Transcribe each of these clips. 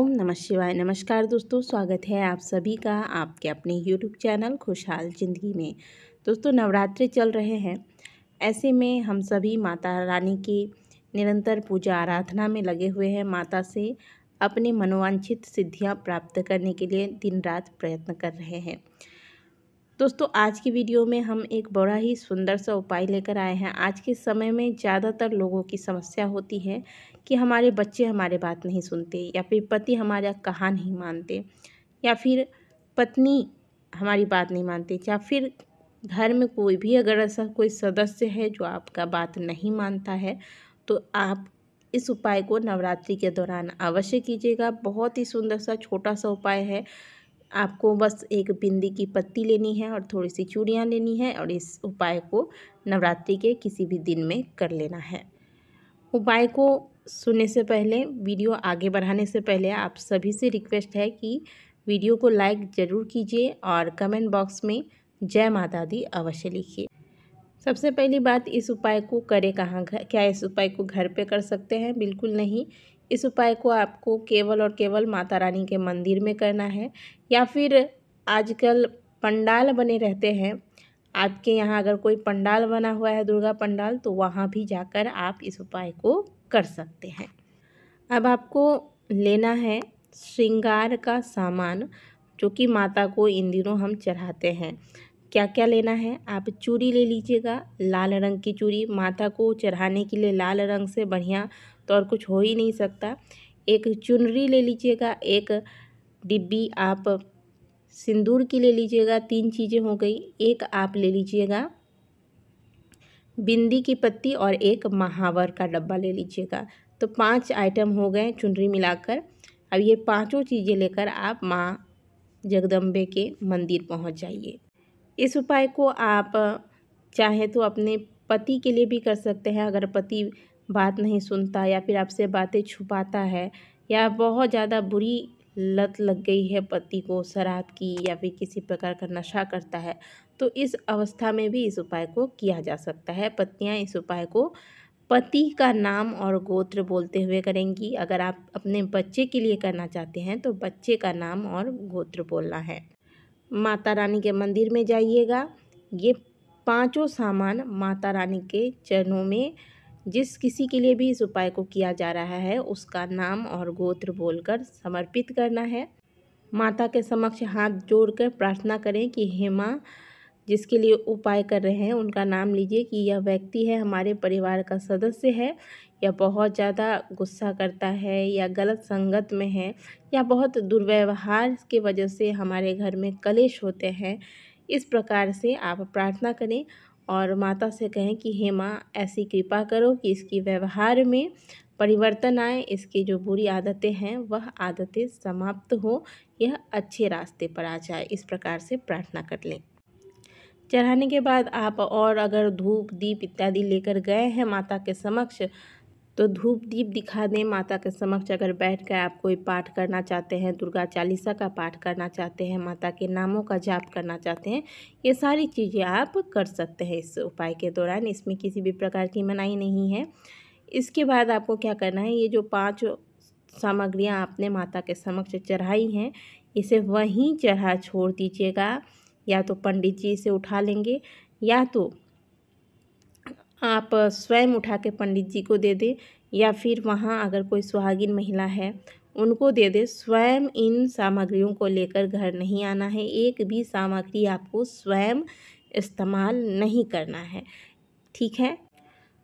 ओम नमः शिवाय। नमस्कार दोस्तों, स्वागत है आप सभी का आपके अपने यूट्यूब चैनल खुशहाल ज़िंदगी में। दोस्तों, नवरात्रि चल रहे हैं। ऐसे में हम सभी माता रानी की निरंतर पूजा आराधना में लगे हुए हैं। माता से अपनी मनोवांछित सिद्धियां प्राप्त करने के लिए दिन रात प्रयत्न कर रहे हैं। दोस्तों, आज की वीडियो में हम एक बड़ा ही सुंदर सा उपाय लेकर आए हैं। आज के समय में ज़्यादातर लोगों की समस्या होती है कि हमारे बच्चे हमारे बात नहीं सुनते, या फिर पति हमारा कहा नहीं मानते, या फिर पत्नी हमारी बात नहीं मानती, या फिर घर में कोई भी अगर ऐसा कोई सदस्य है जो आपका बात नहीं मानता है, तो आप इस उपाय को नवरात्रि के दौरान अवश्य कीजिएगा। बहुत ही सुंदर सा छोटा सा उपाय है। आपको बस एक बिंदी की पत्ती लेनी है और थोड़ी सी चूड़ियाँ लेनी है, और इस उपाय को नवरात्रि के किसी भी दिन में कर लेना है। उपाय को सुनने से पहले, वीडियो आगे बढ़ाने से पहले आप सभी से रिक्वेस्ट है कि वीडियो को लाइक ज़रूर कीजिए और कमेंट बॉक्स में जय माता दी अवश्य लिखिए। सबसे पहली बात, इस उपाय को करें कहाँ? क्या इस उपाय को घर पे कर सकते हैं? बिल्कुल नहीं। इस उपाय को आपको केवल और केवल माता रानी के मंदिर में करना है, या फिर आजकल पंडाल बने रहते हैं। आपके यहाँ अगर कोई पंडाल बना हुआ है, दुर्गा पंडाल, तो वहाँ भी जाकर आप इस उपाय को कर सकते हैं। अब आपको लेना है श्रृंगार का सामान, जो कि माता को इन दिनों हम चढ़ाते हैं। क्या क्या लेना है? आप चूड़ी ले लीजिएगा, लाल रंग की चूड़ी। माता को चढ़ाने के लिए लाल रंग से बढ़िया तो और कुछ हो ही नहीं सकता। एक चुनरी ले लीजिएगा, एक डिब्बी आप सिंदूर की ले लीजिएगा। 3 चीज़ें हो गई। एक आप ले लीजिएगा बिंदी की पत्ती, और एक महावर का डब्बा ले लीजिएगा। तो 5 आइटम हो गए चुनरी मिलाकर। अब ये पाँचों चीज़ें लेकर आप माँ जगदम्बे के मंदिर पहुँच जाइए। इस उपाय को आप चाहें तो अपने पति के लिए भी कर सकते हैं। अगर पति बात नहीं सुनता, या फिर आपसे बातें छुपाता है, या बहुत ज़्यादा बुरी लत लग गई है पति को शराब की, या फिर किसी प्रकार का नशा करता है, तो इस अवस्था में भी इस उपाय को किया जा सकता है। पत्नियां इस उपाय को पति का नाम और गोत्र बोलते हुए करेंगी। अगर आप अपने बच्चे के लिए करना चाहते हैं तो बच्चे का नाम और गोत्र बोलना है। माता रानी के मंदिर में जाइएगा। ये पांचों सामान माता रानी के चरणों में, जिस किसी के लिए भी इस उपाय को किया जा रहा है, उसका नाम और गोत्र बोलकर समर्पित करना है। माता के समक्ष हाथ जोड़कर प्रार्थना करें कि हे माँ, जिसके लिए उपाय कर रहे हैं उनका नाम लीजिए कि यह व्यक्ति है, हमारे परिवार का सदस्य है, या बहुत ज़्यादा गुस्सा करता है, या गलत संगत में है, या बहुत दुर्व्यवहार की वजह से हमारे घर में कलेश होते हैं। इस प्रकार से आप प्रार्थना करें और माता से कहें कि हे माँ, ऐसी कृपा करो कि इसकी व्यवहार में परिवर्तन आए, इसकी जो बुरी आदतें हैं वह आदतें समाप्त हो, यह अच्छे रास्ते पर आ जाए। इस प्रकार से प्रार्थना कर लें। चढ़ाने के बाद आप और अगर धूप दीप इत्यादि लेकर गए हैं माता के समक्ष, तो धूप दीप दिखा दें माता के समक्ष। अगर बैठकर आप कोई पाठ करना चाहते हैं, दुर्गा चालीसा का पाठ करना चाहते हैं, माता के नामों का जाप करना चाहते हैं, ये सारी चीज़ें आप कर सकते हैं इस उपाय के दौरान। इसमें किसी भी प्रकार की मनाही नहीं है। इसके बाद आपको क्या करना है, ये जो 5 सामग्रियाँ आपने माता के समक्ष चढ़ाई हैं, इसे वहीं चढ़ा छोड़ दीजिएगा। या तो पंडित जी से उठा लेंगे, या तो आप स्वयं उठा के पंडित जी को दे दें, या फिर वहाँ अगर कोई सुहागिन महिला है उनको दे दें। स्वयं इन सामग्रियों को लेकर घर नहीं आना है। एक भी सामग्री आपको स्वयं इस्तेमाल नहीं करना है, ठीक है?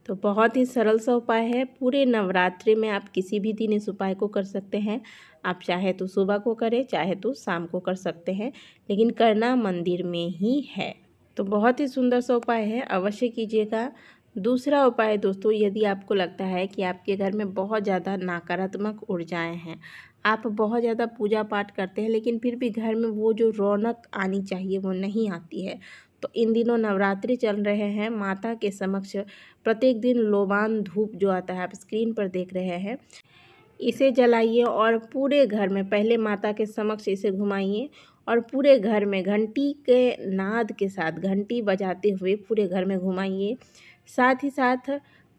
तो बहुत ही सरल सा उपाय है। पूरे नवरात्रि में आप किसी भी दिन इस उपाय को कर सकते हैं। आप चाहे तो सुबह को करें, चाहे तो शाम को कर सकते हैं, लेकिन करना मंदिर में ही है। तो बहुत ही सुंदर सा उपाय है, अवश्य कीजिएगा। दूसरा उपाय दोस्तों, यदि आपको लगता है कि आपके घर में बहुत ज़्यादा नकारात्मक ऊर्जाएं हैं, आप बहुत ज़्यादा पूजा पाठ करते हैं, लेकिन फिर भी घर में वो जो रौनक आनी चाहिए वो नहीं आती है, तो इन दिनों नवरात्रि चल रहे हैं। माता के समक्ष प्रत्येक दिन लोबान धूप जो आता है, आप स्क्रीन पर देख रहे हैं, इसे जलाइए और पूरे घर में पहले माता के समक्ष इसे घुमाइए, और पूरे घर में घंटी के नाद के साथ, घंटी बजाते हुए पूरे घर में घुमाइए। साथ ही साथ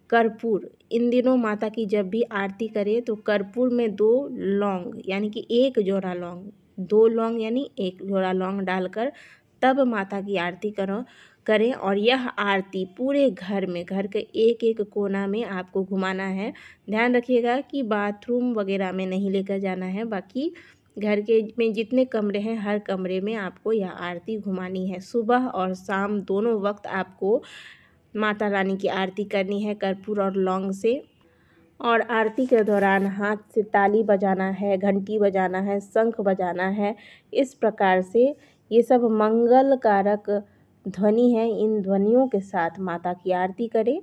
कर्पूर, इन दिनों माता की जब भी आरती करें तो कर्पूर में 2 लौंग यानी कि 1 जोड़ा लौंग, 2 लौंग यानी 1 जोड़ा लौंग डालकर तब माता की आरती करें। और यह आरती पूरे घर में, घर के एक एक कोना में आपको घुमाना है। ध्यान रखिएगा कि बाथरूम वगैरह में नहीं लेकर जाना है, बाकी घर के में जितने कमरे हैं हर कमरे में आपको यह आरती घुमानी है। सुबह और शाम दोनों वक्त आपको माता रानी की आरती करनी है कर्पूर और लौंग से। और आरती के दौरान हाथ से ताली बजाना है, घंटी बजाना है, शंख बजाना है। इस प्रकार से ये सब मंगल कारक ध्वनि है, इन ध्वनियों के साथ माता की आरती करें।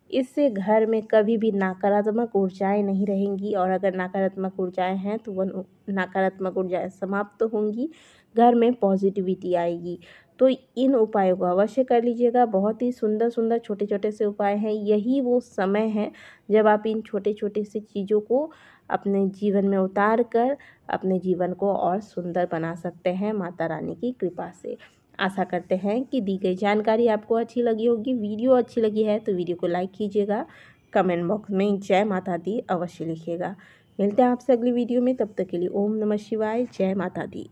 इससे घर में कभी भी नकारात्मक ऊर्जाएं नहीं रहेंगी, और अगर नकारात्मक ऊर्जाएं हैं तो वह नकारात्मक ऊर्जाएं समाप्त होंगी, घर में पॉजिटिविटी आएगी। तो इन उपायों को अवश्य कर लीजिएगा। बहुत ही सुंदर सुंदर छोटे छोटे से उपाय हैं। यही वो समय है जब आप इन छोटे छोटे से चीज़ों को अपने जीवन में उतार कर अपने जीवन को और सुंदर बना सकते हैं माता रानी की कृपा से। आशा करते हैं कि दी गई जानकारी आपको अच्छी लगी होगी। वीडियो अच्छी लगी है तो वीडियो को लाइक कीजिएगा, कमेंट बॉक्स में जय माता दी अवश्य लिखिएगा। मिलते हैं आपसे अगली वीडियो में, तब तक के लिए ओम नमः शिवाय, जय माता दी।